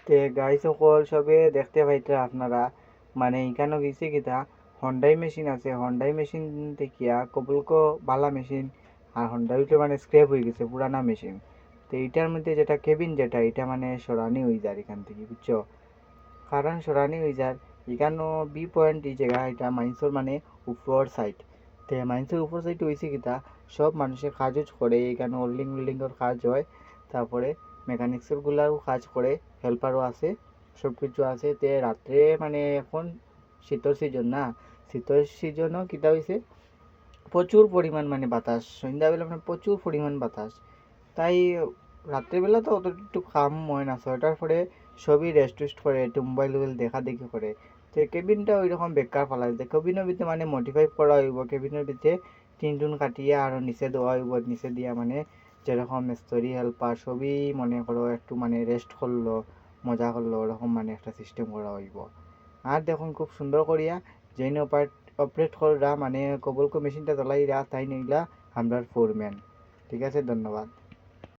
তে গাই সকল সবে দেখতে পাইতে আপনারা মানে এখানে গেছে কিতা হন্ডাই মেশিন আছে, হন্ডাই মেশিন দেখিয়া কবলকো বালা মেশিন আর হন্ডাই উঠে মানে স্ক্র্যাপ হয়ে গেছে পুরানা মেশিন। তো এইটার মধ্যে যেটা কেবিন যেটা এটা মানে সরানি হয়ে যায় এখান থেকে বুঝছো, কারণ সরানি হয়ে যায় এখানেও বি পয়েন্ট এই জায়গা এটা মাইন্সর মানে উপর সাইড। তে মাইন্সের উপর সাইড হয়েছে কিতা সব মানুষের কাজও করে এখানে ওল্ডিং উল্ডিংয়ের কাজ হয়, তারপরে মেকানিক্সের গুলাও কাজ করে, হেল্পারও আছে, সব কিছু আছে। তে রাত্রে মানে এখন শীতর সিজন না, শীতর সিজনও কিতা হয়েছে প্রচুর পরিমাণ মানে বাতাস, সন্ধ্যাবেলা মানে প্রচুর পরিমাণ বাতাস। তাই রাত্রেবেলা তো অত একটু কাম হয় না, ছয়টার পরে সবই রেস্ট টেস্ট করে একটু মোবাইল টোবাইল দেখা দেখি করে। তো কেবিনটা ওই রকম বেকার ফেলা যায়, কেবিনের ভিতরে মানে মডিফাই করা হইব, কেবিনের ভিতরে টিন টুন কাটিয়ে আরও নিচে দেওয়া হইব, নিচে দিয়া মানে যেরকম মিস্ত্রি হেল্পার সবই মনে করো একটু মানে রেস্ট করলো, মজা করলো, ওরকম মানে একটা সিস্টেম করা হইব। আর দেখুন খুব সুন্দর করিয়া যেই অপারেট করা মানে কবলকো মেশিনটা চালাইরা তাই নিলা আমরার ফোরম্যান। ঠিক আছে, ধন্যবাদ।